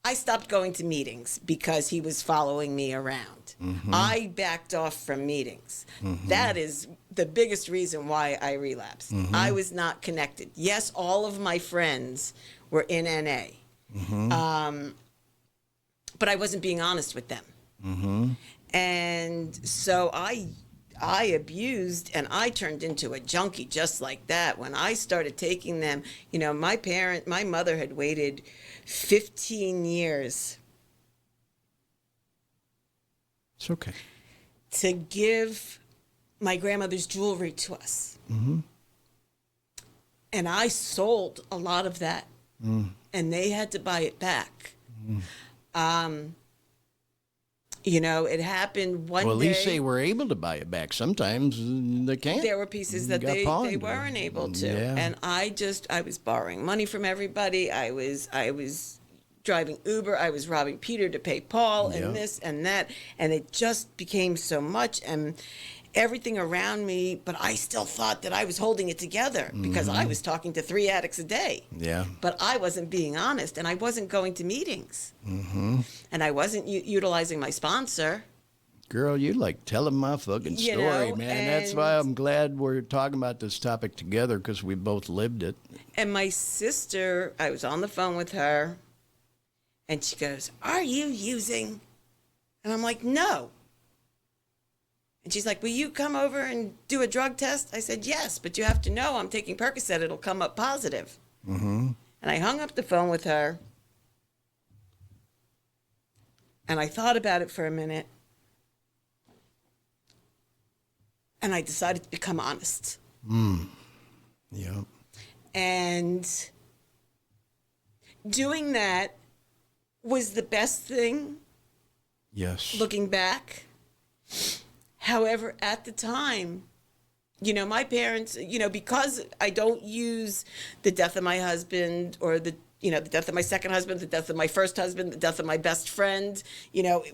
I stopped going to meetings because he was following me around. I backed off from meetings. That is the biggest reason why I relapsed. I was not connected. Yes, all of my friends were in NA. But I wasn't being honest with them. And so I abused, and I turned into a junkie just like that. When I started taking them, my mother had waited 15 years. It's okay. To give my grandmother's jewelry to us. And I sold a lot of that. And they had to buy it back. It happened one day. Well, at least they were able to buy it back. Sometimes they can't. There were pieces that they weren't able to. Yeah. And I was borrowing money from everybody. I was driving Uber. I was robbing Peter to pay Paul, and this and that. And it just became so much. And everything around me, but I still thought that I was holding it together because I was talking to 3 addicts a day. Yeah. But I wasn't being honest, and I wasn't going to meetings. And I wasn't utilizing my sponsor. Girl, you like telling my fucking story, man. That's why I'm glad we're talking about this topic together, because we both lived it. And my sister, I was on the phone with her, and she goes, "Are you using?" And I'm like, "No." And she's like, "Will you come over and do a drug test?" I said, "Yes, but you have to know I'm taking Percocet. It'll come up positive." And I hung up the phone with her. And I thought about it for a minute. And I decided to become honest. Yeah. And doing that was the best thing. Yes. Looking back. However, at the time, my parents, because I don't use the death of my husband or the death of my second husband, the death of my first husband, the death of my best friend,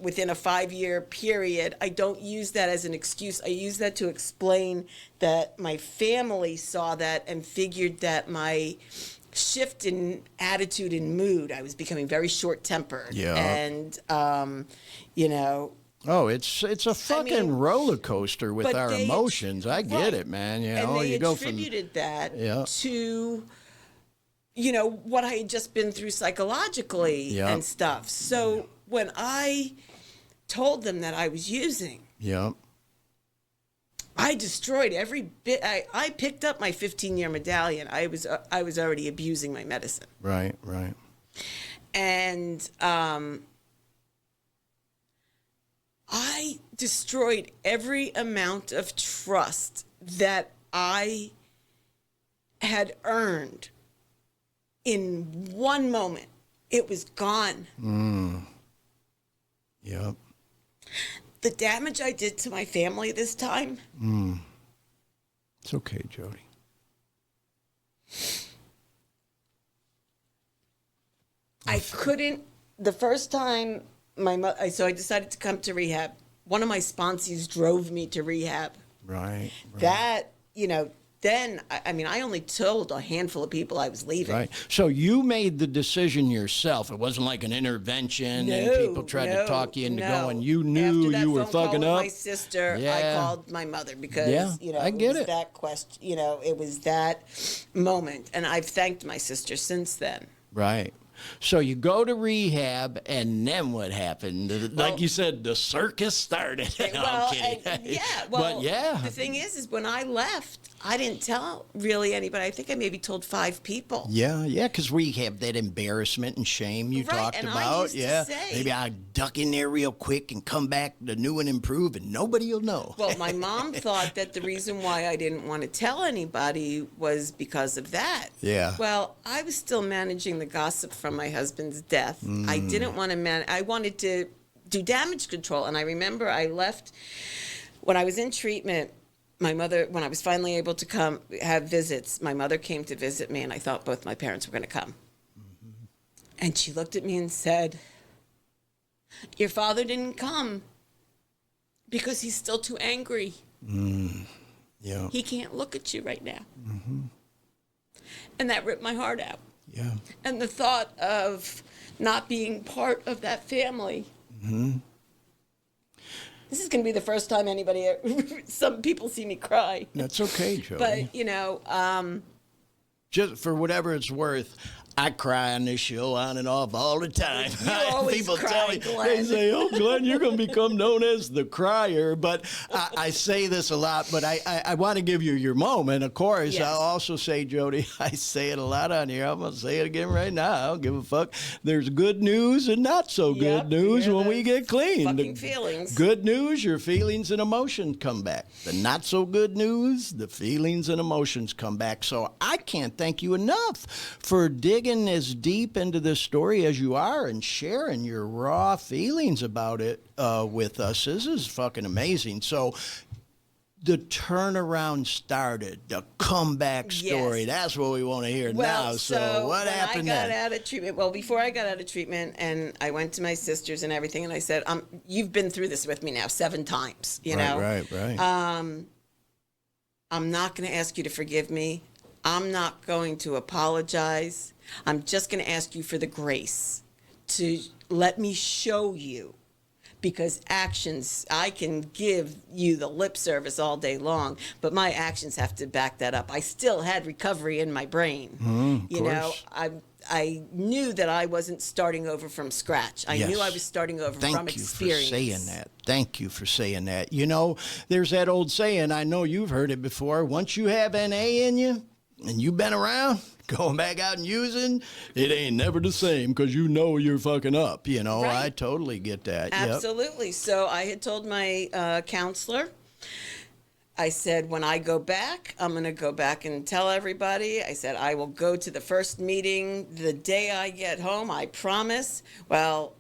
within a 5-year period, I don't use that as an excuse. I use that to explain that my family saw that and figured that my shift in attitude and mood, I was becoming very short-tempered. Yeah. And, Oh, it's a fucking roller coaster with our emotions. I get it, man. And they you go attributed that to, what I had just been through psychologically and stuff. So when I told them that I was using, I destroyed every bit. I picked up my 15-year medallion. I was already abusing my medicine. Right. And I destroyed every amount of trust that I had earned in one moment, it was gone. Yep. The damage I did to my family this time. It's okay, Jodie. I couldn't, the first time so I decided to come to rehab. One of my sponsees drove me to rehab. Right. That, then, I only told a handful of people I was leaving. Right. So you made the decision yourself. It wasn't like an intervention and people tried to talk you into going. You knew After that you were phone call fucking with up. my sister, I called my mother because, I get it was it. that question, it was that moment. And I've thanked my sister since then. Right. So you go to rehab, and then what happened? Like you said, the circus started. No, I'm kidding. The thing is when I left, I didn't tell really anybody. I think I maybe told 5 people. Yeah, because rehab, that embarrassment and shame you talked and about. I used to say, maybe I'll duck in there real quick and come back to new and improve, and nobody will know. Well, my mom thought that the reason why I didn't want to tell anybody was because of that. Yeah. Well, I was still managing the gossip from my husband's death. I didn't want to I wanted to do damage control. And I remember I left when I was in treatment. My mother, when I was finally able to come have visits, my mother came to visit me, and I thought both my parents were going to come. And she looked at me and said, "Your father didn't come because he's still too angry. Yeah. He can't look at you right now." And that ripped my heart out. Yeah. And the thought of not being part of that family. This is going to be the first time some people see me cry. That's okay, Jodie. But, just for whatever it's worth, I cry on this show on and off all the time. You always People cry, tell me, Glenn. they say, "Oh, Glenn, you're going to become known as the crier." But I say this a lot, but I want to give you your moment, of course. Yes. I'll also say, Jodie, I say it a lot on here. I'm going to say it again right now. I don't give a fuck. There's good news and not so good news when we get clean. Fucking feelings. Good news, your feelings and emotions come back. The not so good news, the feelings and emotions come back. So I can't thank you enough for digging as deep into this story as you are and sharing your raw feelings about it with us. This is fucking amazing. So the turnaround started, the comeback story. Yes. That's what we want to hear now. So what happened when I got then? out of treatment, well, before I got out of treatment, and I went to my sisters and everything, and I said, "You've been through this with me now 7 times, you know? Right. I'm not going to ask you to forgive me. I'm not going to apologize. I'm just going to ask you for the grace to let me show you, because actions, I can give you the lip service all day long, but my actions have to back that up." I still had recovery in my brain. I knew that I wasn't starting over from scratch. I knew I was starting over from experience. Thank you for saying that. Thank you for saying that. You know, there's that old saying, I know you've heard it before, once you have NA in you and you've been around, going back out and using, it ain't never the same because you know you're fucking up. You know, Right. I totally get that. Absolutely. Yep. So I had told my counselor, I said, when I go back, I'm going to go back and tell everybody. I said, I will go to the first meeting the day I get home, I promise. Well,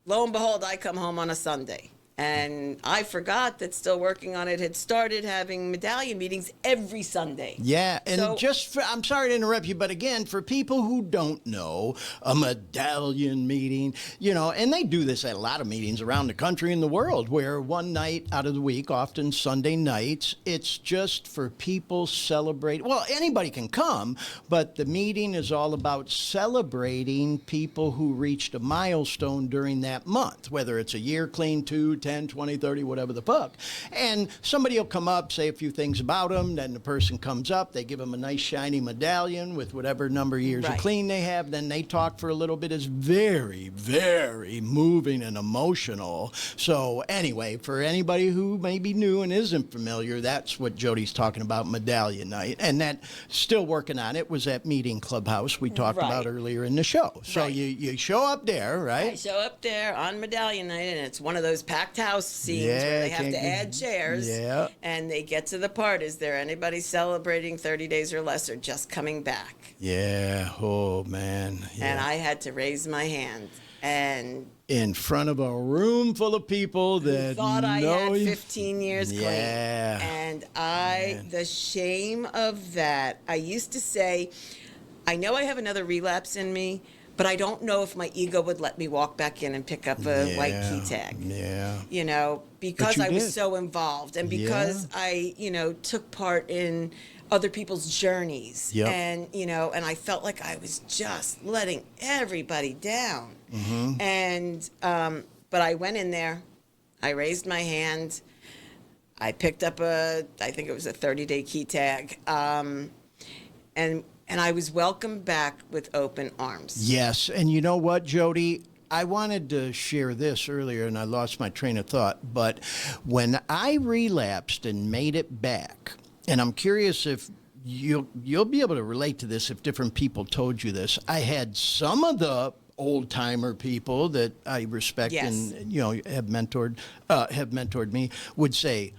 lo and behold, I come home on a Sunday. And I forgot that Still Working on It had started having medallion meetings every Sunday. Yeah, and So- I'm sorry to interrupt you, but again, for people who don't know, a medallion meeting, you know, and they do this at a lot of meetings around the country and the world, where one night out of the week, often Sunday nights, it's just for people celebrating. Well, anybody can come, but the meeting is all about celebrating people who reached a milestone during that month, whether it's a year clean, 2, 10, 20, 30, whatever the fuck. And somebody will come up, say a few things about them, then the person comes up, they give them a nice shiny medallion with whatever number of years of Right. clean they have, then they talk for a little bit. It's very, very moving and emotional. So anyway, for anybody who may be new and isn't familiar, that's what Jodie's talking about, medallion night. And that, Still Working on It, was at Meeting Clubhouse we talked Right. about earlier in the show. So Right. you show up there, I right? show up there on medallion night, and it's one of those packed house scenes where they have to add chairs. Yeah. And they get to the part, is there anybody celebrating 30 days or less or just coming back? Yeah. Oh, man. Yeah. And I had to raise my hand. And in front of a room full of people that thought I know had 15 years clean. Yeah. And Man. the shame of that, I used to say, I know I have another relapse in me, but I don't know if my ego would let me walk back in and pick up a white key tag. Yeah. You know, because I was did. so involved and because I, took part in other people's journeys. Yep. And, and I felt like I was just letting everybody down. Mm-hmm. And, but I went in there, I raised my hand, I picked up I think it was a 30-day key tag. And I was welcomed back with open arms. Yes. And you know what, Jodie? I wanted to share this earlier and I lost my train of thought. But when I relapsed and made it back, and I'm curious if you'll be able to relate to this if different people told you this. I had some of the old timer people that I respect and have mentored me would say,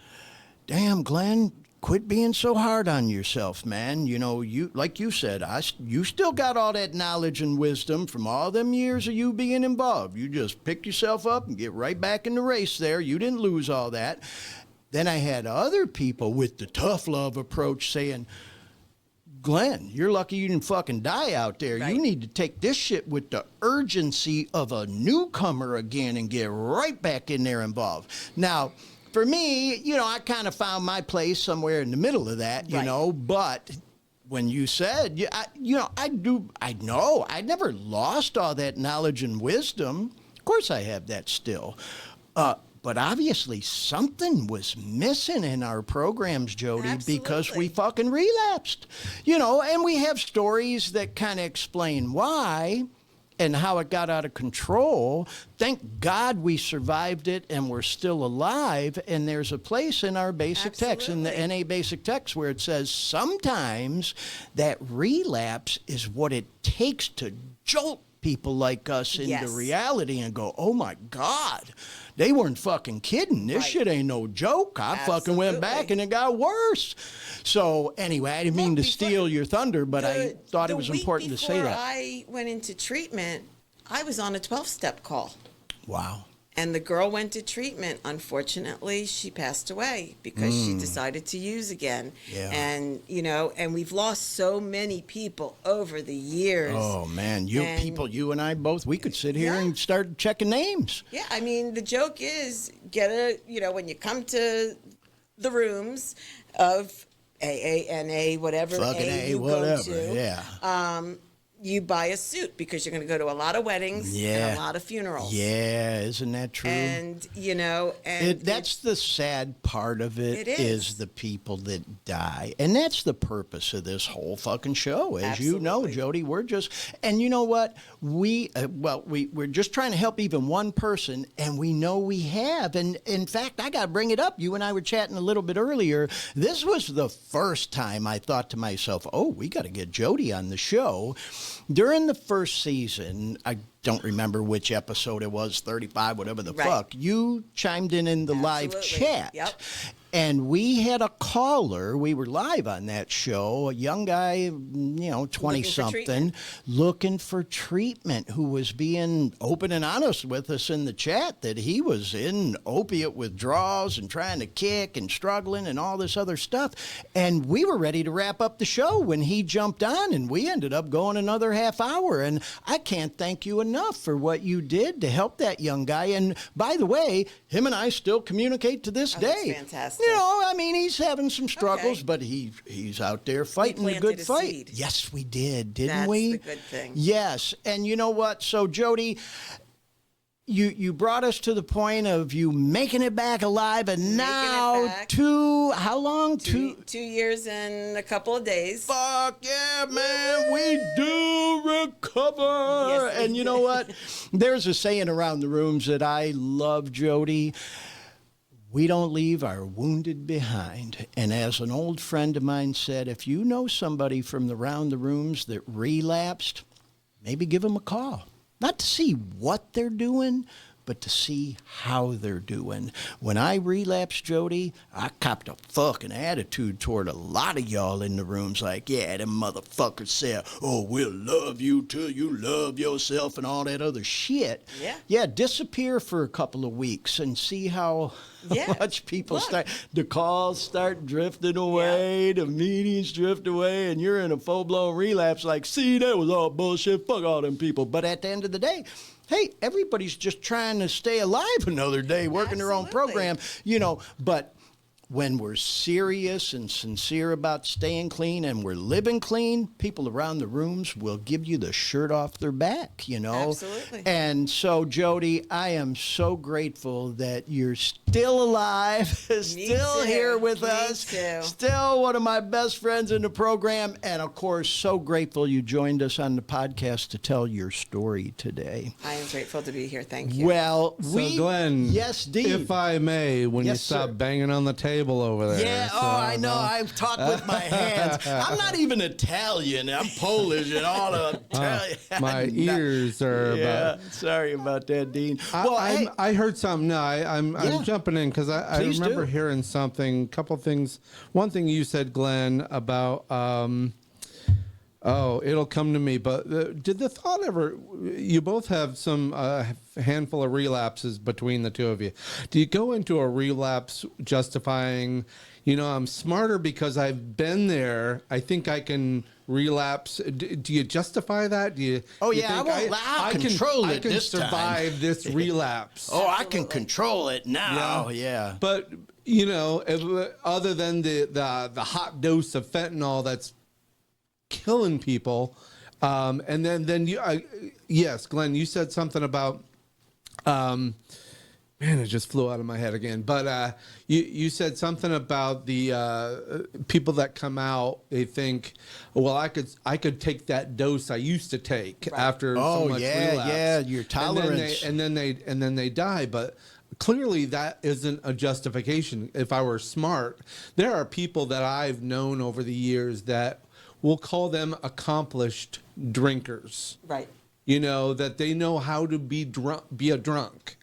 "Damn, Glenn, quit being so hard on yourself, man. You like you said, you still got all that knowledge and wisdom from all them years of you being involved. You just pick yourself up and get right back in the race there. You didn't lose all that." Then I had other people with the tough love approach saying, "Glenn, you're lucky you didn't fucking die out there. Right. You need to take this shit with the urgency of a newcomer again and get right back in there involved." Now, for me, I kind of found my place somewhere in the middle of that, but when you said, I know I never lost all that knowledge and wisdom. Of course I have that still. But obviously something was missing in our programs, Jodie, because we fucking relapsed. And we have stories that kind of explain why and how it got out of control. Thank God we survived it and we're still alive. And there's a place in our basic text, in the NA basic text, where it says sometimes that relapse is what it takes to jolt people like us into reality and go, "Oh my God, they weren't fucking kidding. This shit ain't no joke. I fucking went back and it got worse." So anyway, I didn't mean to steal your thunder, but I thought it was important to say that. Before I went into treatment, I was on a 12-step call. Wow. And the girl went to treatment. Unfortunately, she passed away because she decided to use again. Yeah. And, and we've lost so many people over the years. Oh, man. You and I both, we could sit here and start checking names. Yeah, I mean, the joke is when you come to the rooms of AA, NA, whatever fucking A you whatever. go to. Yeah. You buy a suit because you're going to go to a lot of weddings and a lot of funerals. Yeah, isn't that true? And, that's the sad part of it is the people that die. And that's the purpose of this whole fucking show. As you know, Jodie, we're just, and you know what? We're just trying to help even one person, and we know we have. And in fact, I got to bring it up. You and I were chatting a little bit earlier. This was the first time I thought to myself, oh, we got to get Jodie on the show. During the first season, I don't remember which episode it was, 35, whatever the fuck, you chimed in the live chat. Yep. And we had a caller. We were live on that show, a young guy, 20-something, looking for treatment, who was being open and honest with us in the chat that he was in opiate withdrawals and trying to kick and struggling and all this other stuff. And we were ready to wrap up the show when he jumped on, and we ended up going another half hour. And I can't thank you enough for what you did to help that young guy. And by the way, him and I still communicate to this day. That's fantastic. He's having some struggles, but he's out there fighting a good fight. Seed. Yes, we did, didn't we? That's the good thing. Yes, and you know what? So, Jodie, you brought us to the point of you making it back alive, and now how long? 2 years and a couple of days. Fuck yeah, man, we do recover. Yes, and you know what? There's a saying around the rooms that I love, Jodie. We don't leave our wounded behind. And as an old friend of mine said, if you know somebody from around the rooms that relapsed, maybe give them a call. Not to see what they're doing, but to see how they're doing. When I relapsed, Jodie, I copped a fucking attitude toward a lot of y'all in the rooms like, yeah, them motherfuckers said, oh, we'll love you till you love yourself and all that other shit. Yeah. Yeah, disappear for a couple of weeks and see how much people the calls start drifting away, the meetings drift away, and you're in a full-blown relapse like, see, that was all bullshit, fuck all them people. But at the end of the day, hey, everybody's just trying to stay alive another day, working their own program, but when we're serious and sincere about staying clean and we're living clean, people around the rooms will give you the shirt off their back, Absolutely. And so, Jodie, I am so grateful that you're still alive, still here with us, still one of my best friends in the program, and of course, so grateful you joined us on the podcast to tell your story today. I am grateful to be here. Thank you. Well, Glenn, yes, Dean. If I may, when you stop banging on the table over there. Yeah, I know. I talk with my hands. I'm not even Italian. I'm Polish and all of Italian. My ears are about... Sorry about that, Dean. I heard something. No, I'm jumping in because I remember hearing something, a couple things. One thing you said, Glenn, about... it'll come to me. But did the thought ever... You both have some handful of relapses between the two of you. Do you go into a relapse justifying, I'm smarter because I've been there. I think I can relapse. Do you justify that? Do you? Oh, yeah, I'll control it this time. I can survive this relapse. Oh, I can control it now. Yeah. But, other than the hot dose of fentanyl that's killing people. And then you, yes, Glenn, you said something about, man, it just flew out of my head again. But you said something about the people that come out. They think, well, I could take that dose I used to take after so much relapse. Yeah, your tolerance, and then they die. But clearly, that isn't a justification. If I were smart, there are people that I've known over the years that we'll call them accomplished drinkers. Right. That they know how to be a drunk,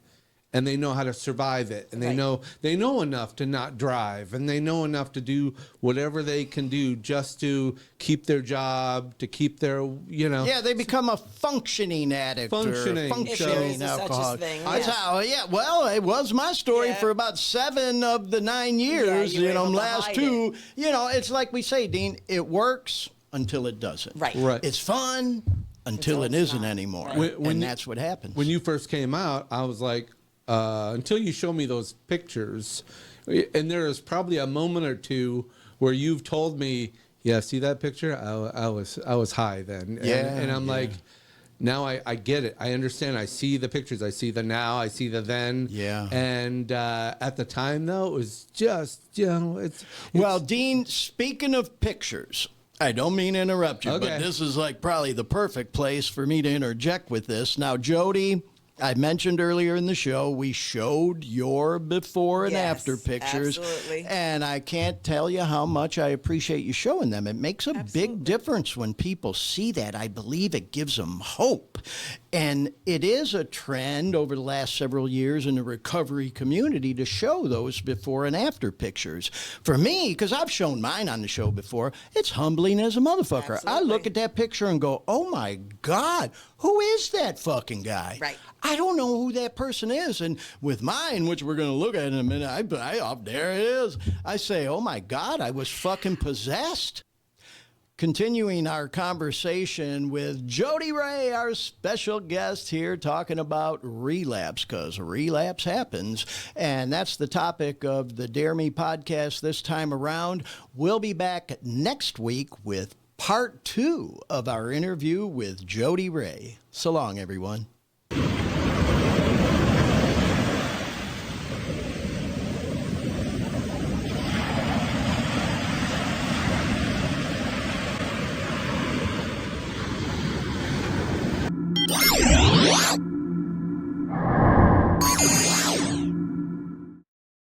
and they know how to survive it, and they know enough to not drive, and they know enough to do whatever they can do just to keep their job, to keep their, Yeah, they become a functioning addict. Functioning alcoholic. Thing, That's how. Yeah. Well, it was my story for about 7 of the 9 years. Last 2. It's like we say, Dean. It works until it doesn't. Right. It's fun until it isn't anymore. Right. And that's what happens. When you first came out, I was like, until you show me those pictures, and there is probably a moment or two where you've told me, yeah, see that picture? I was high then. And I'm like, now I get it. I understand. I see the pictures. I see the now. I see the then. Yeah. And at the time, though, it was just, it's well, Dean, speaking of pictures, I don't mean to interrupt you, but this is like probably the perfect place for me to interject with this. Now, Jodie, I mentioned earlier in the show, we showed your before and after pictures. Absolutely. And I can't tell you how much I appreciate you showing them. It makes a big difference when people see that. I believe it gives them hope. And it is a trend over the last several years in the recovery community to show those before and after pictures. For me, because I've shown mine on the show before, it's humbling as a motherfucker. Absolutely. I look at that picture and go, oh my God, who is that fucking guy? Right. I don't know who that person is. And with mine, which we're going to look at in a minute, there it is. I say, oh my God, I was fucking possessed. Continuing our conversation with Jodie Rae, our special guest here, talking about relapse, because relapse happens. And that's the topic of the Dare Me podcast this time around. We'll be back next week with part 2 of our interview with Jodie Rae. So long, everyone.